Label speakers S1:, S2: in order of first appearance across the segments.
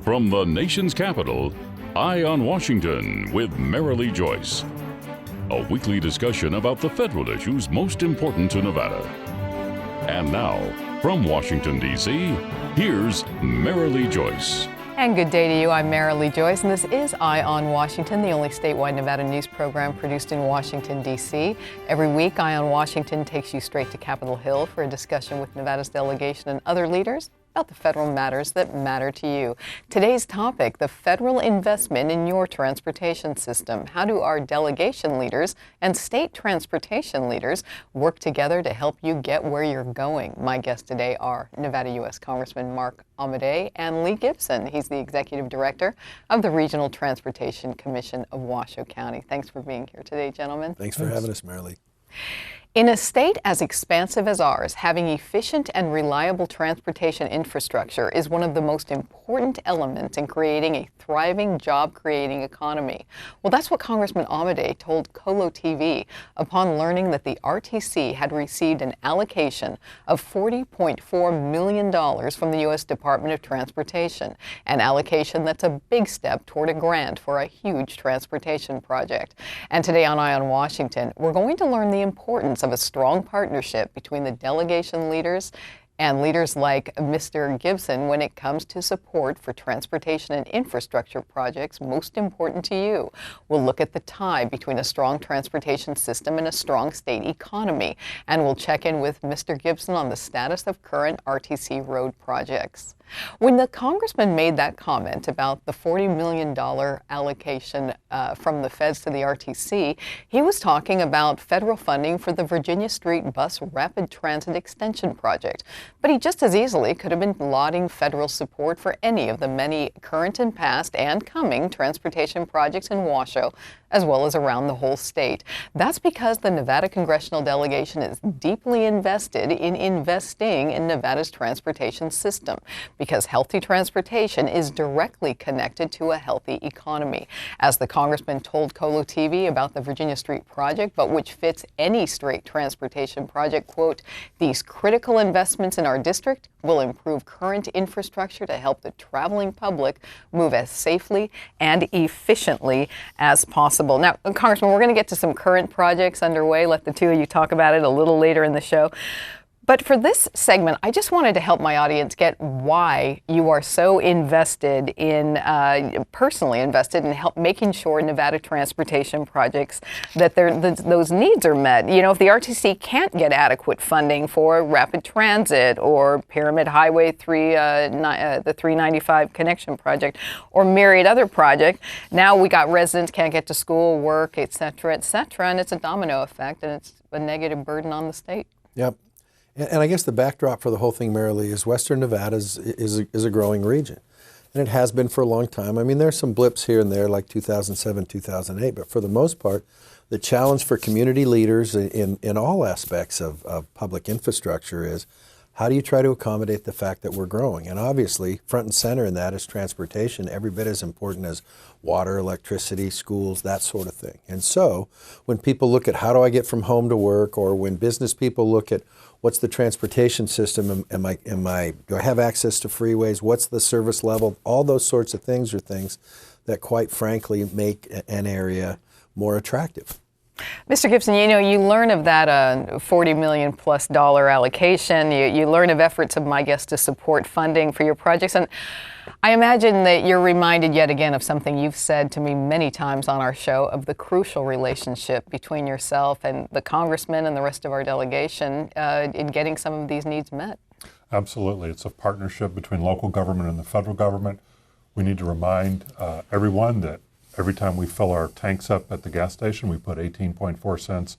S1: From the nation's capital, Eye on Washington with Marilee Joyce. A weekly discussion about the federal issues most important to Nevada. And now, from Washington, D.C., here's Marilee Joyce.
S2: And good day to you. I'm Marilee Joyce, and this is Eye on Washington, the only statewide Nevada news program produced in Washington, D.C. Every week, Eye on Washington takes you straight to Capitol Hill for a discussion with Nevada's delegation and other leaders about the federal matters that matter to you. Today's topic, the federal investment in your transportation system. How do our delegation leaders and state transportation leaders work together to help you get where you're going? My guests today are Nevada U.S. Congressman Mark Amodei and Lee Gibson. He's the Executive Director of the Regional Transportation Commission of Washoe County. Thanks for being here today, gentlemen.
S3: Thanks for having us, Marilee.
S2: In a state as expansive as ours, having efficient and reliable transportation infrastructure is one of the most important elements in creating a thriving, job-creating economy. Well, that's what Congressman Amodei told Colo TV upon learning that the RTC had received an allocation of $40.4 million from the U.S. Department of Transportation, an allocation that's a big step toward a grant for a huge transportation project. And today on Eye on Washington, we're going to learn the importance of a strong partnership between the delegation leaders and leaders like Mr. Gibson when it comes to support for transportation and infrastructure projects most important to you. We'll look at the tie between a strong transportation system and a strong state economy, and we'll check in with Mr. Gibson on the status of current RTC road projects. When the congressman made that comment about the $40 million allocation from the feds to the RTC, he was talking about federal funding for the Virginia Street Bus Rapid Transit Extension Project. But he just as easily could have been lauding federal support for any of the many current and past and coming transportation projects in Washoe, as well as around the whole state. That's because the Nevada congressional delegation is deeply invested in investing in Nevada's transportation system, because healthy transportation is directly connected to a healthy economy. As the congressman told Colo TV about the Virginia Street project, but which fits any straight transportation project, quote, "These critical investments in our district will improve current infrastructure to help the traveling public move as safely and efficiently as possible." Now, Congressman, we're going to get to some current projects underway. Let the two of you talk about it a little later in the show. But for this segment, I just wanted to help my audience get why you are so invested in, personally invested in making sure Nevada transportation projects, that those needs are met. You know, if the RTC can't get adequate funding for rapid transit or Pyramid Highway 3, the 395 connection project, or myriad other projects, now we got residents can't get to school, work, et cetera, and it's a domino effect, and it's a negative burden on the state.
S3: Yep. And I guess the backdrop for the whole thing, Marilee, is Western Nevada is a growing region. And it has been for a long time. I mean, there's some blips here and there like 2007, 2008, but for the most part, the challenge for community leaders in all aspects of public infrastructure is, how do you try to accommodate the fact that we're growing? And obviously, front and center in that is transportation, every bit as important as water, electricity, schools, that sort of thing. And so, when people look at how do I get from home to work, or when business people look at what's the transportation system, do I have access to freeways, what's the service level, all those sorts of things are things that quite frankly make an area more attractive.
S2: Mr. Gibson, you know, you learn of that $40 million plus allocation. You learn of efforts of my guests to support funding for your projects. And I imagine that you're reminded yet again of something you've said to me many times on our show, of the crucial relationship between yourself and the congressman and the rest of our delegation in getting some of these needs met.
S4: Absolutely. It's a partnership between local government and the federal government. We need to remind everyone that every time we fill our tanks up at the gas station, we put 18.4 cents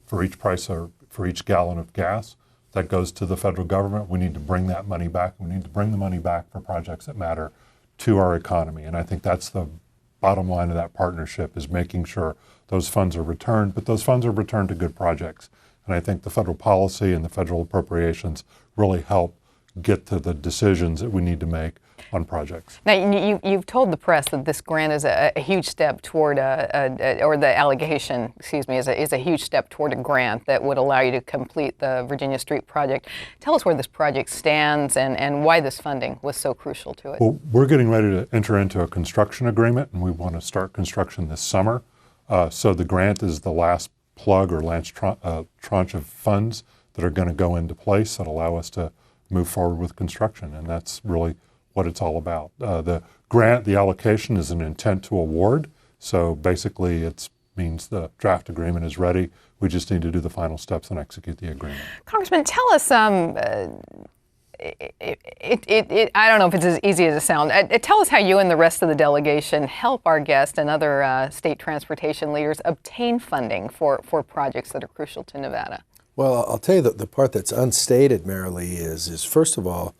S4: for each gallon of gas. That goes to the federal government. We need to bring that money back. We need to bring the money back for projects that matter to our economy. And I think that's the bottom line of that partnership, is making sure those funds are returned, but those funds are returned to good projects. And I think the federal policy and the federal appropriations really help get to the decisions that we need to make on projects.
S2: Now, you've told the press that this grant is a huge step toward or the allegation, excuse me, is a huge step toward a grant that would allow you to complete the Virginia Street project. Tell us where this project stands and why this funding was so crucial to it.
S4: Well, we're getting ready to enter into a construction agreement, and we want to start construction this summer. So the grant is the last plug or last tranche of funds that are going to go into place that allow us to move forward with construction, and that's really what it's all about. The grant, the allocation is an intent to award, so basically it means the draft agreement is ready. We just need to do the final steps and execute the agreement.
S2: Congressman, tell us, I don't know if it's as easy as it sounds. Tell us how you and the rest of the delegation help our guest and other state transportation leaders obtain funding for projects that are crucial to Nevada.
S3: Well, I'll tell you that the part that's unstated, Marilee, is first of all,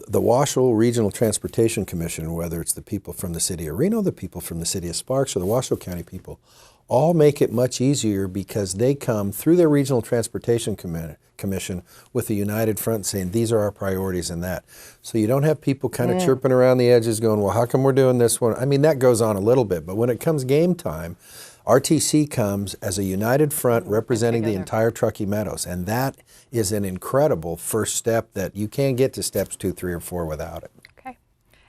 S3: the Washoe Regional Transportation Commission, whether it's the people from the city of Reno, the people from the city of Sparks, or the Washoe County people, all make it much easier because they come through their Regional Transportation Commission with a united front saying, these are our priorities and that. So you don't have people kind of chirping around the edges going, well, how come we're doing this one? I mean, that goes on a little bit, but when it comes game time, RTC comes as a united front representing the entire Truckee Meadows, and that is an incredible first step that you can't get to steps 2, 3, or 4 without it.
S2: Okay.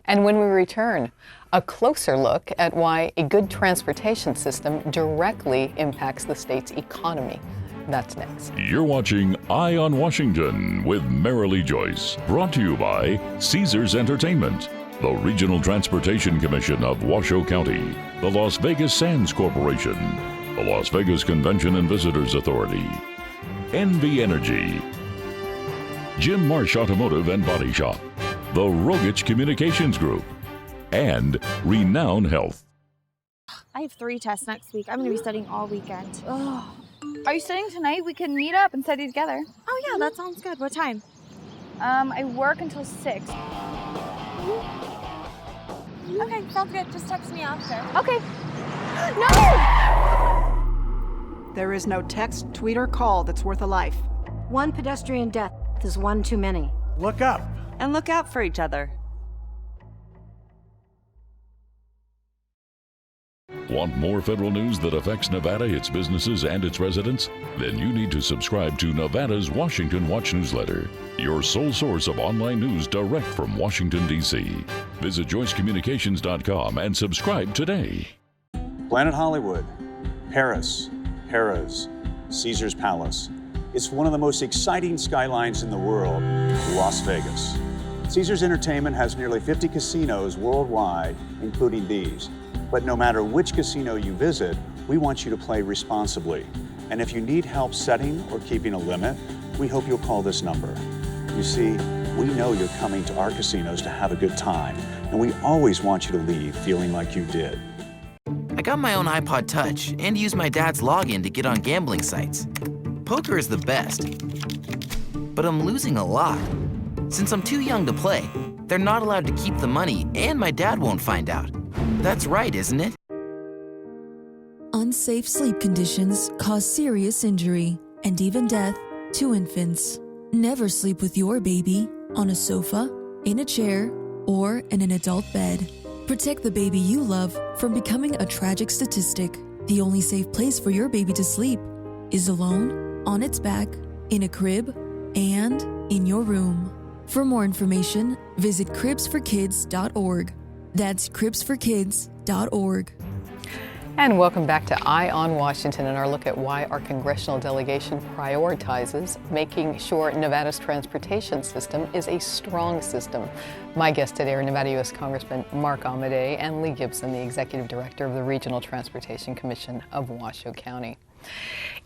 S2: And when we return, a closer look at why a good transportation system directly impacts the state's economy. That's next.
S1: You're watching Eye on Washington with Marilee Joyce, brought to you by Caesars Entertainment, the Regional Transportation Commission of Washoe County, the Las Vegas Sands Corporation, the Las Vegas Convention and Visitors Authority, NV Energy, Jim Marsh Automotive and Body Shop, the Rogich Communications Group, and Renown Health.
S5: I have 3 tests next week. I'm going to be studying all weekend. Ugh. Are you studying tonight? We can meet up and study together. Oh yeah, that sounds good. What time? I work until 6. Okay, sounds good. Just text me after.
S2: Okay. No!
S6: There is no text, tweet, or call that's worth a life.
S7: One pedestrian death is one too many.
S8: Look up.
S9: And look out for each other.
S1: Want more federal news that affects Nevada, its businesses, and its residents? Then you need to subscribe to Nevada's Washington Watch newsletter, your sole source of online news direct from Washington, D.C. Visit joycecommunications.com and subscribe today.
S10: Planet Hollywood, Paris, Harrah's, Caesar's Palace. It's one of the most exciting skylines in the world, Las Vegas. Caesars Entertainment has nearly 50 casinos worldwide, including these. But no matter which casino you visit, we want you to play responsibly. And if you need help setting or keeping a limit, we hope you'll call this number. You see, we know you're coming to our casinos to have a good time, and we always want you to leave feeling like you did.
S11: I got my own iPod Touch and use my dad's login to get on gambling sites. Poker is the best, but I'm losing a lot. Since I'm too young to play, they're not allowed to keep the money and my dad won't find out. That's right, isn't it?
S12: Unsafe sleep conditions cause serious injury and even death to infants. Never sleep with your baby on a sofa, in a chair, or in an adult bed. Protect the baby you love from becoming a tragic statistic. The only safe place for your baby to sleep is alone, on its back, in a crib, and in your room. For more information, visit cribsforkids.org. That's cribsforkids.org.
S2: And welcome back to Eye on Washington and our look at why our congressional delegation prioritizes making sure Nevada's transportation system is a strong system. My guests today are Nevada U.S. Congressman Mark Amodei and Lee Gibson, the Executive Director of the Regional Transportation Commission of Washoe County.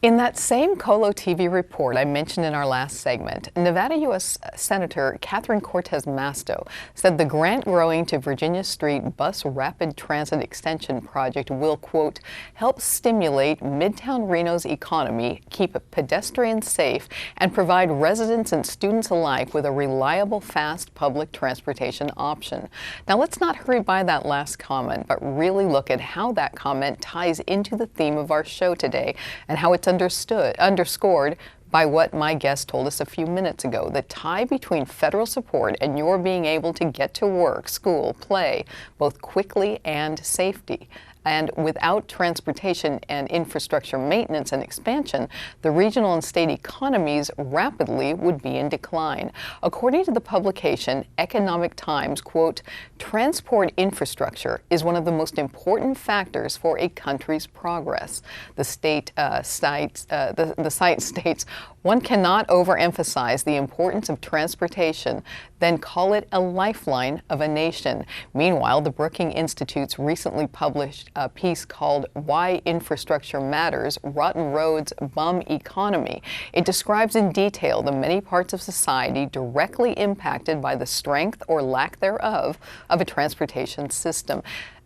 S2: In that same Colo TV report I mentioned in our last segment, Nevada U.S. Senator Catherine Cortez Masto said the grant growing to Virginia Street Bus Rapid Transit Extension Project will, quote, help stimulate Midtown Reno's economy, keep pedestrians safe, and provide residents and students alike with a reliable, fast public transportation option. Now let's not hurry by that last comment, but really look at how that comment ties into the theme of our show today and how it's underscored by what my guest told us a few minutes ago. The tie between federal support and your being able to get to work, school, play, both quickly and safety. And without transportation and infrastructure maintenance and expansion, the regional and state economies rapidly would be in decline. According to the publication Economic Times, quote, transport infrastructure is one of the most important factors for a country's progress. The site states, one cannot overemphasize the importance of transportation, then call it a lifeline of a nation. Meanwhile, the Brookings Institute's recently published a piece called Why Infrastructure Matters, Rotten Roads Bum Economy. It describes in detail the many parts of society directly impacted by the strength or lack thereof of a transportation system.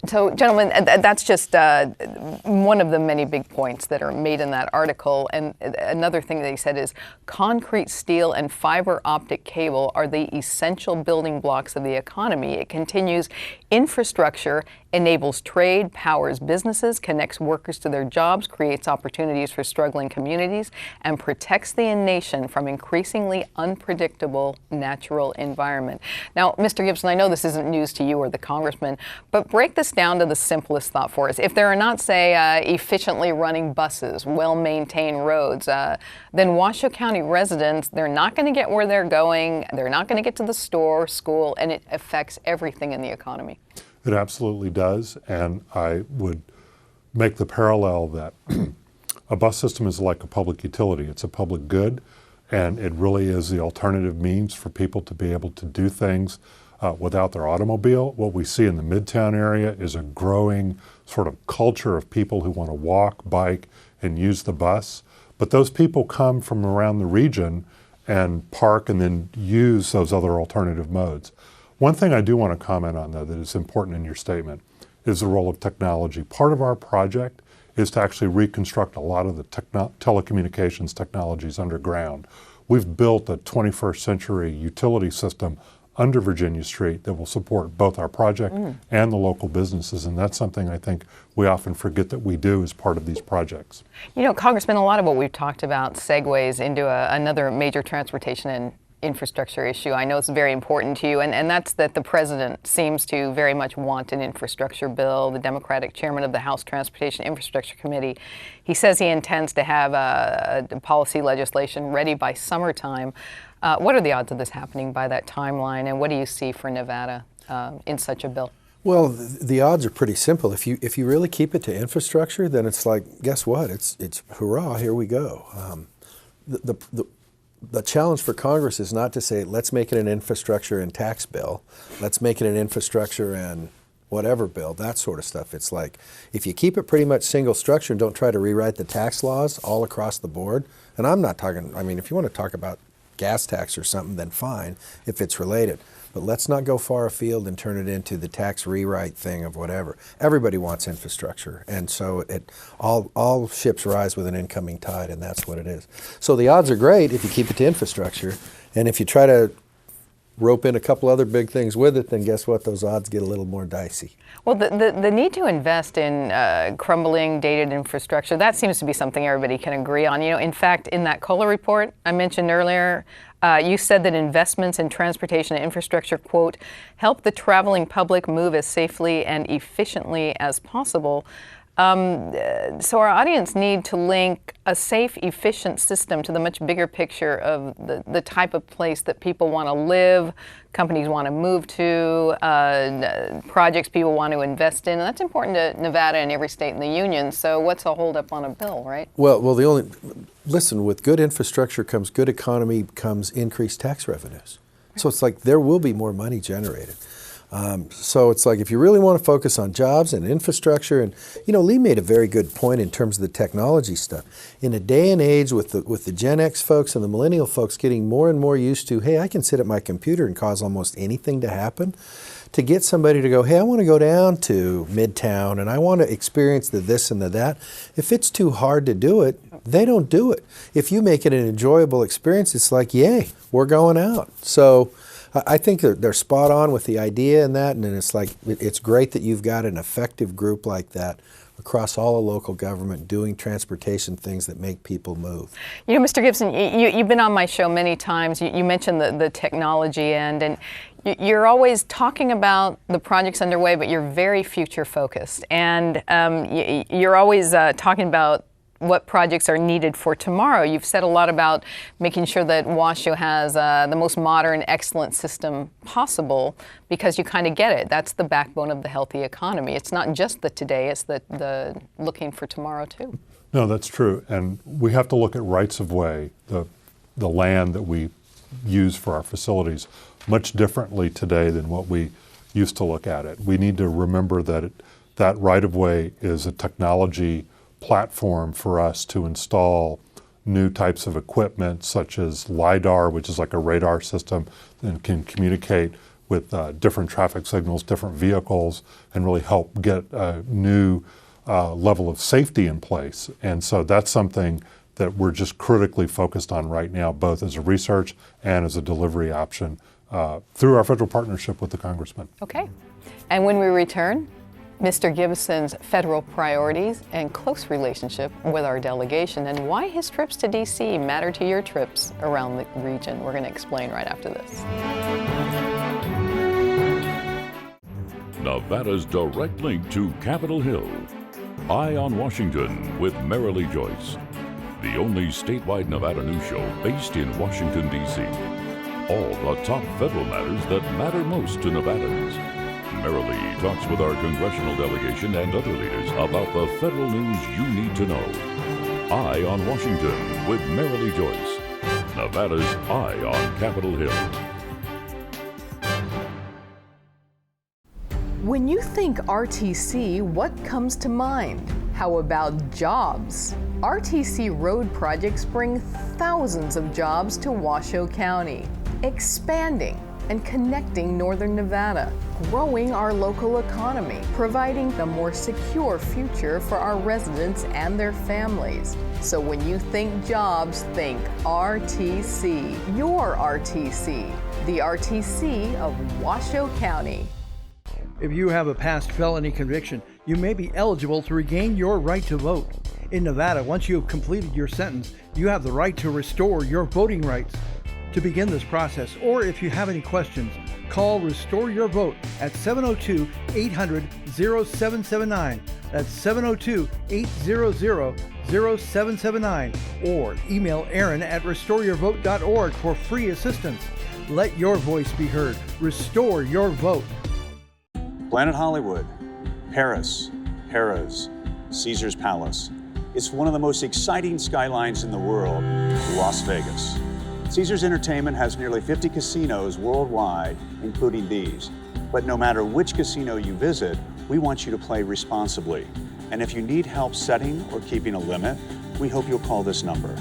S2: So, gentlemen, that's just one of the many big points that are made in that article. And another thing they said is concrete, steel, and fiber optic cable are the essential building blocks of the economy. It continues, infrastructure enables trade, powers businesses, connects workers to their jobs, creates opportunities for struggling communities, and protects the nation from increasingly unpredictable natural environment. Now, Mr. Gibson, I know this isn't news to you or the congressman, but break this down to the simplest thought for us. If there are not, say, efficiently running buses, well-maintained roads, then Washoe County residents, they're not going to get where they're going, they're not going to get to the store, school, and it affects everything in the economy.
S4: It absolutely does, and I would make the parallel that a bus system is like a public utility. It's a public good, and it really is the alternative means for people to be able to do things without their automobile. What we see in the Midtown area is a growing sort of culture of people who want to walk, bike, and use the bus. But those people come from around the region and park and then use those other alternative modes. One thing I do want to comment on, though, that is important in your statement is the role of technology. Part of our project is to actually reconstruct a lot of the telecommunications technologies underground. We've built a 21st century utility system under Virginia Street that will support both our project and the local businesses, and that's something I think we often forget that we do as part of these projects.
S2: You know, Congressman, a lot of what we've talked about segues into another major transportation and infrastructure issue. I know it's very important to you, and that's that the president seems to very much want an infrastructure bill. The Democratic chairman of the House Transportation Infrastructure Committee, he says he intends to have a policy legislation ready by summertime. What are the odds of this happening by that timeline, and what do you see for Nevada in such a bill?
S3: Well, the odds are pretty simple. If you really keep it to infrastructure, then it's like, guess what? It's hurrah, here we go. The challenge for Congress is not to say, let's make it an infrastructure and tax bill. Let's make it an infrastructure and whatever bill, that sort of stuff. It's like, if you keep it pretty much single structure and don't try to rewrite the tax laws all across the board, and I'm not talking, I mean, if you want to talk about gas tax or something, then fine, if it's related. But let's not go far afield and turn it into the tax rewrite thing of whatever. Everybody wants infrastructure, and so all ships rise with an incoming tide, and that's what it is. So the odds are great if you keep it to infrastructure, and if you try to rope in a couple other big things with it, then guess what? Those odds get a little more dicey.
S2: Well, the need to invest in crumbling, dated infrastructure, that seems to be something everybody can agree on. You know, in fact, in that Kohler report I mentioned earlier, you said that investments in transportation and infrastructure, quote, help the traveling public move as safely and efficiently as possible. So our audience need to link a safe, efficient system to the much bigger picture of the type of place that people want to live, companies want to move to, projects people want to invest in. And that's important to Nevada and every state in the union. So what's a holdup on a bill, right?
S3: Well, listen, with good infrastructure comes good economy, comes increased tax revenues. So it's like there will be more money generated. So it's like if you really want to focus on jobs and infrastructure, and you know, Lee made a very good point in terms of the technology stuff. In a day and age with the Gen X folks and the millennial folks getting more and more used to, hey, I can sit at my computer and cause almost anything to happen, to get somebody to go, hey, I want to go down to Midtown and I want to experience the this and the that. If it's too hard to do it, they don't do it. If you make it an enjoyable experience, it's like, yay, we're going out. So I think they're spot on with the idea and that, and then it's great that you've got an effective group like that across all of local government doing transportation things that make people move.
S2: You know, Mr. Gibson, you've been on my show many times. You mentioned the technology end, and you're always talking about the projects underway, but you're very future focused. And you're always talking about what projects are needed for tomorrow. You've said a lot about making sure that Washoe has the most modern, excellent system possible, because you kind of get it. That's the backbone of the healthy economy. It's not just the today, it's the looking for tomorrow too.
S4: No, that's true. And we have to look at rights of way, the land that we use for our facilities, much differently today than what we used to look at it. We need to remember that that right of way is a technology platform for us to install new types of equipment, such as LiDAR, which is like a radar system and can communicate with different traffic signals, different vehicles, and really help get a new level of safety in place. And so that's something that we're just critically focused on right now, both as a research and as a delivery option through our federal partnership with the Congressman.
S2: Okay. And when we return, Mr. Gibson's federal priorities and close relationship with our delegation, and why his trips to D.C. matter to your trips around the region. We're going to explain right after this.
S1: Nevada's direct link to Capitol Hill. Eye on Washington with Marilee Joyce. The only statewide Nevada news show based in Washington, D.C. All the top federal matters that matter most to Nevadans. Marilee talks with our congressional delegation and other leaders about the federal news you need to know. Eye on Washington with Marilee Joyce. Nevada's Eye on Capitol Hill.
S2: When you think RTC, what comes to mind? How about jobs? RTC road projects bring thousands of jobs to Washoe County, expanding and connecting northern Nevada, growing our local economy, providing a more secure future for our residents and their families. So when you think jobs, think RTC. Your RTC, the RTC of Washoe County.
S8: If you have a past felony conviction, you may be eligible to regain your right to vote. In Nevada, once you have completed your sentence, you have the right to restore your voting rights. To begin this process, or if you have any questions, call Restore Your Vote at 702-800-0779. That's 702-800-0779. Or email Aaron at restoreyourvote.org for free assistance. Let your voice be heard. Restore your vote.
S10: Planet Hollywood, Paris, Harrah's, Caesar's Palace. It's one of the most exciting skylines in the world, Las Vegas. Caesars Entertainment has nearly 50 casinos worldwide, including these. But no matter which casino you visit, we want you to play responsibly. And if you need help setting or keeping a limit, we hope you'll call this number.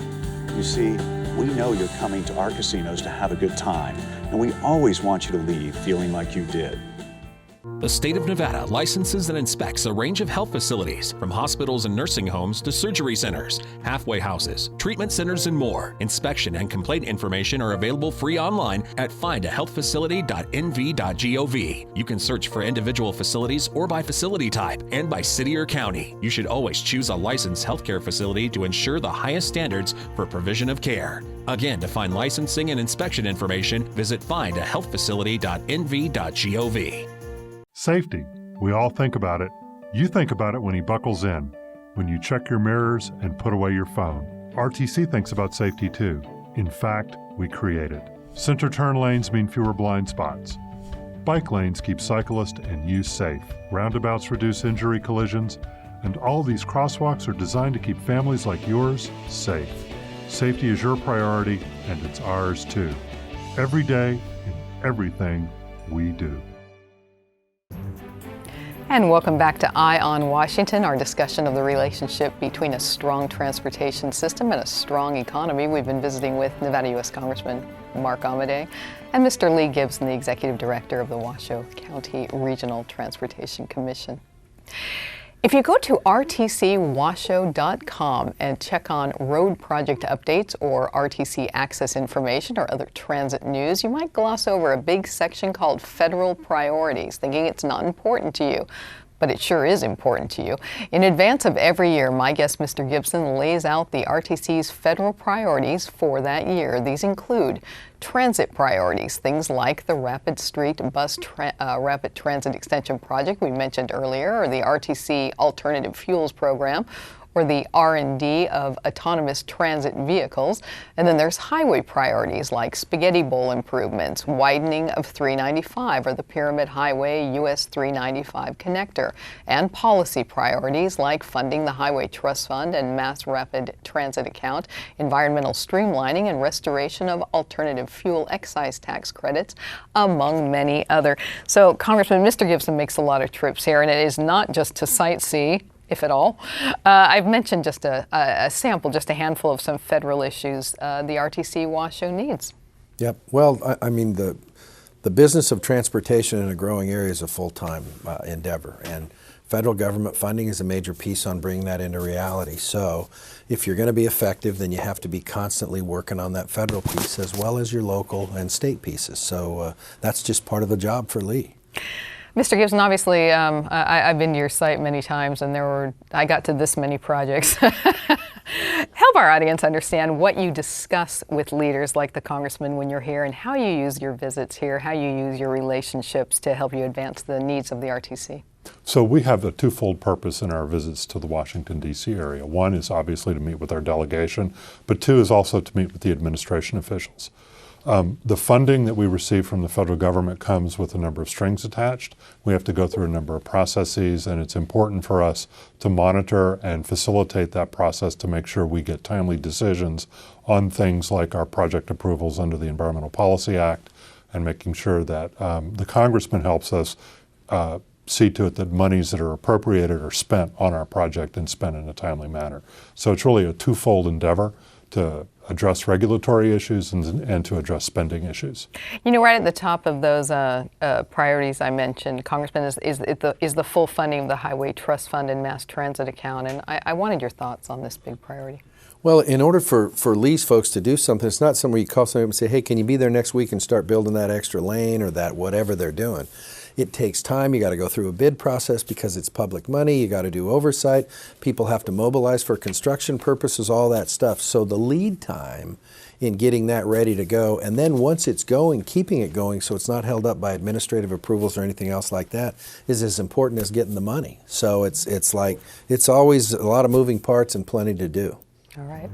S10: You see, we know you're coming to our casinos to have a good time, and we always want you to leave feeling like you did.
S13: The state of Nevada licenses and inspects a range of health facilities, from hospitals and nursing homes to surgery centers, halfway houses, treatment centers, and more. Inspection and complaint information are available free online at findahealthfacility.nv.gov. You can search for individual facilities or by facility type and by city or county. You should always choose a licensed healthcare facility to ensure the highest standards for provision of care. Again, to find licensing and inspection information, visit findahealthfacility.nv.gov.
S4: Safety. We all think about it. You think about it when he buckles in, when you check your mirrors and put away your phone. RTC thinks about safety too. In fact, we create it. Center turn lanes mean fewer blind spots. Bike lanes keep cyclists and you safe. Roundabouts reduce injury collisions, and all these crosswalks are designed to keep families like yours safe. Safety is your priority, and it's ours too. Every day, in everything we do.
S2: And welcome back to Eye on Washington, our discussion of the relationship between a strong transportation system and a strong economy. We've been visiting with Nevada U.S. Congressman Mark Amodei and Mr. Lee Gibson, the Executive Director of the Washoe County Regional Transportation Commission. If you go to rtcwashoe.com and check on road project updates or RTC access information or other transit news, you might gloss over a big section called Federal Priorities, thinking it's not important to you. But it sure is important to you. In advance of every year, my guest, Mr. Gibson, lays out the RTC's federal priorities for that year. These include transit priorities, things like the Rapid Street Bus Rapid Transit Extension Project we mentioned earlier, or the RTC Alternative Fuels Program, or the R&D of autonomous transit vehicles. And then there's highway priorities like Spaghetti Bowl improvements, widening of 395 or the Pyramid Highway US 395 connector, and policy priorities like funding the Highway Trust Fund and Mass Rapid Transit Account, environmental streamlining and restoration of alternative fuel excise tax credits, among many other. So Congressman, Mr. Gibson makes a lot of trips here, and it is not just to sightsee, if at all. I've mentioned just a sample, just a handful of some federal issues the RTC Washoe needs.
S3: Yep. Well, I mean, the business of transportation in a growing area is a full-time endeavor, and federal government funding is a major piece on bringing that into reality. So if you're going to be effective, then you have to be constantly working on that federal piece as well as your local and state pieces. So that's just part of the job for Lee.
S2: Mr. Gibson, obviously, I've been to your site many times, and I got to this many projects. Help our audience understand what you discuss with leaders like the Congressman when you're here, and how you use your visits here, how you use your relationships to help you advance the needs of the RTC.
S4: So we have a twofold purpose in our visits to the Washington, D.C. area. One is obviously to meet with our delegation, but two is also to meet with the administration officials. The funding that we receive from the federal government comes with a number of strings attached. We have to go through a number of processes, and it's important for us to monitor and facilitate that process to make sure we get timely decisions on things like our project approvals under the Environmental Policy Act, and making sure that the Congressman helps us see to it that monies that are appropriated are spent on our project and spent in a timely manner. So it's really a twofold endeavor to address regulatory issues and to address spending issues.
S2: You know, right at the top of those priorities I mentioned, Congressman, is the full funding of the Highway Trust Fund and Mass Transit Account, and I wanted your thoughts on this big priority.
S3: Well, in order for Lee's folks to do something, it's not somewhere you call somebody and say, hey, can you be there next week and start building that extra lane or that whatever they're doing. It takes time. You got to go through a bid process because it's public money. You got to do oversight. People have to mobilize for construction purposes, all that stuff. So the lead time in getting that ready to go, and then once it's going, keeping it going so it's not held up by administrative approvals or anything else like that, is as important as getting the money. So it's always a lot of moving parts and plenty to do.
S2: All right.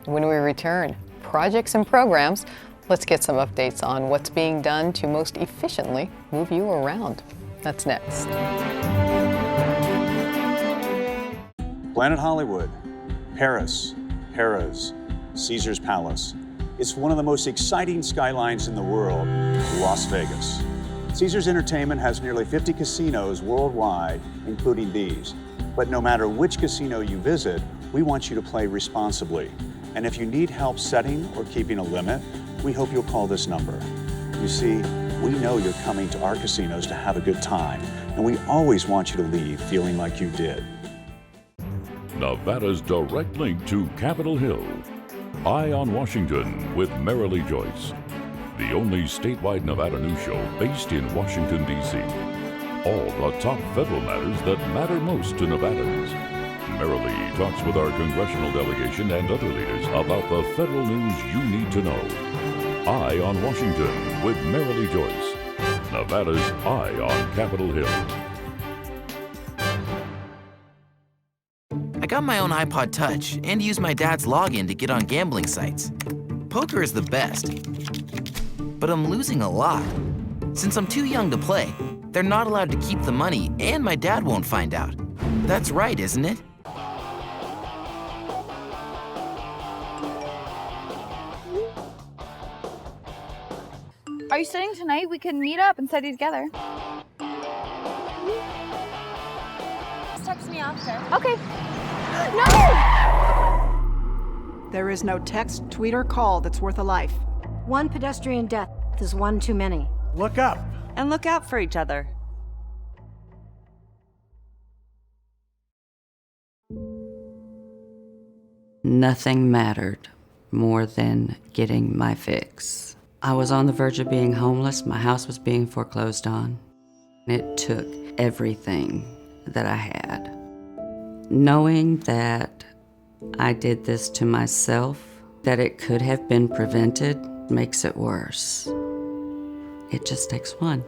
S2: When we return, projects and programs. Let's get some updates on what's being done to most efficiently move you around. That's next.
S10: Planet Hollywood, Paris, Harrah's, Caesar's Palace. It's one of the most exciting skylines in the world, Las Vegas. Caesars Entertainment has nearly 50 casinos worldwide, including these. But no matter which casino you visit, we want you to play responsibly. And if you need help setting or keeping a limit, we hope you'll call this number. You see, we know you're coming to our casinos to have a good time, and we always want you to leave feeling like you did.
S1: Nevada's direct link to Capitol Hill. Eye on Washington with Marilee Joyce. The only statewide Nevada news show based in Washington, D.C. All the top federal matters that matter most to Nevadans. Marilee talks with our congressional delegation and other leaders about the federal news you need to know. Eye on Washington with Marilee Joyce. Nevada's Eye on Capitol Hill.
S11: I got my own iPod Touch and use my dad's login to get on gambling sites. Poker is the best, but I'm losing a lot. Since I'm too young to play, they're not allowed to keep the money and my dad won't find out. That's right, isn't it?
S5: Are you studying tonight? We can meet up and study together.
S9: Just text me after.
S5: Okay. No!
S6: There is no text, tweet, or call that's worth a life.
S7: One pedestrian death is one too many.
S9: Look up. And look out for each other.
S14: Nothing mattered more than getting my fix. I was on the verge of being homeless. My house was being foreclosed on. It took everything that I had. Knowing that I did this to myself, that it could have been prevented, makes it worse. It just takes one.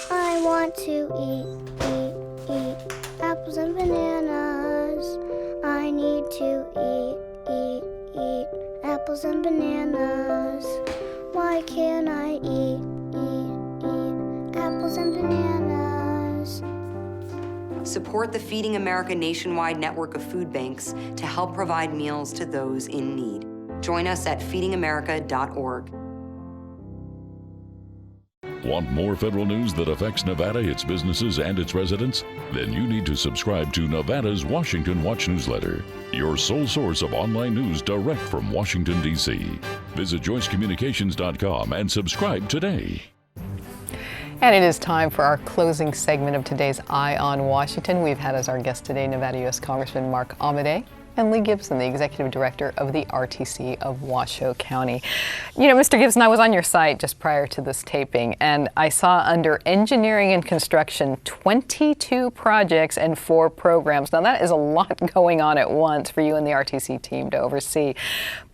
S15: I want to eat apples and bananas. I need to eat apples and bananas. Why can't I eat apples and bananas?
S16: Support the Feeding America nationwide network of food banks to help provide meals to those in need. Join us at feedingamerica.org.
S1: Want more federal news that affects Nevada, its businesses, and its residents? Then you need to subscribe to Nevada's Washington Watch newsletter, your sole source of online news direct from Washington, D.C. Visit joycecommunications.com and subscribe today.
S2: And it is time for our closing segment of today's Eye on Washington. We've had as our guest today Nevada U.S. Congressman Mark Amodei and Lee Gibson, the Executive Director of the RTC of Washoe County. You know, Mr. Gibson, I was on your site just prior to this taping, and I saw under Engineering and Construction 22 projects and 4 programs. Now, that is a lot going on at once for you and the RTC team to oversee.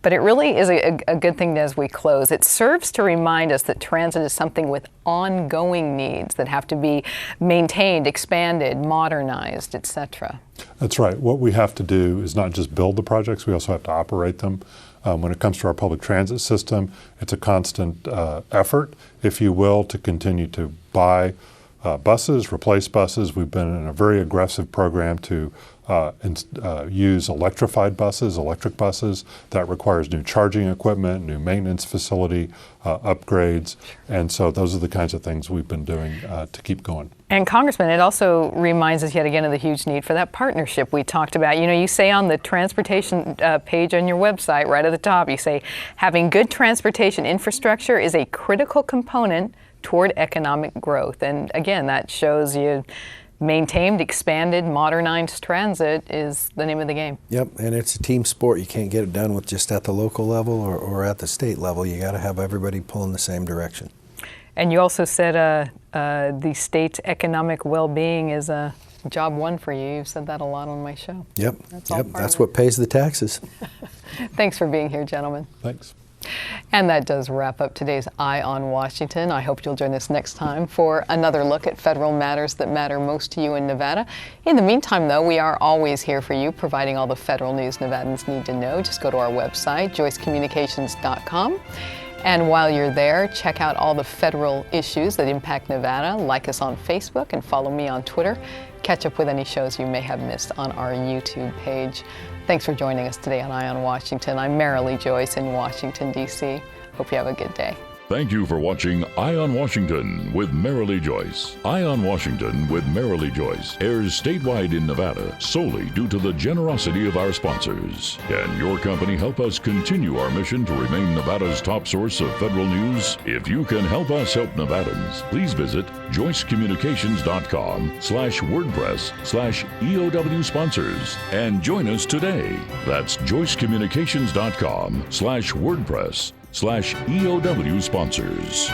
S2: But it really is a good thing as we close. It serves to remind us that transit is something with ongoing needs that have to be maintained, expanded, modernized, etc.
S4: That's right. What we have to do is not just build the projects, we also have to operate them. When it comes to our public transit system, it's a constant effort, if you will, to continue to buy buses, replace buses. We've been in a very aggressive program to use electrified buses, electric buses. That requires new charging equipment, new maintenance facility, upgrades. And so those are the kinds of things we've been doing to keep going.
S2: And Congressman, it also reminds us yet again of the huge need for that partnership we talked about. You know, you say on the transportation page on your website, right at the top, you say, having good transportation infrastructure is a critical component toward economic growth. And again, that shows you maintained, expanded, modernized transit is the name of the game.
S3: Yep, and it's a team sport. You can't get it done with just at the local level or at the state level. You got to have everybody pulling the same direction.
S2: And you also said the state's economic well-being is a job one for you. You've said that a lot on my show.
S3: Yep, that's what pays the taxes.
S2: Thanks for being here, gentlemen.
S4: Thanks.
S2: And that does wrap up today's Eye on Washington. I hope you'll join us next time for another look at federal matters that matter most to you in Nevada. In the meantime, though, we are always here for you, providing all the federal news Nevadans need to know. Just go to our website, joycecommunications.com. And while you're there, check out all the federal issues that impact Nevada. Like us on Facebook and follow me on Twitter. Catch up with any shows you may have missed on our YouTube page. Thanks for joining us today on Eye on Washington. I'm Marilee Joyce in Washington, D.C. Hope you have a good day.
S1: Thank you for watching Eye on Washington with Marilee Joyce. Eye on Washington with Marilee Joyce airs statewide in Nevada solely due to the generosity of our sponsors. Can your company help us continue our mission to remain Nevada's top source of federal news? If you can help us help Nevadans, please visit joycecommunications.com/WordPress/EOW sponsors and join us today. That's joycecommunications.com/WordPress/EOW sponsors.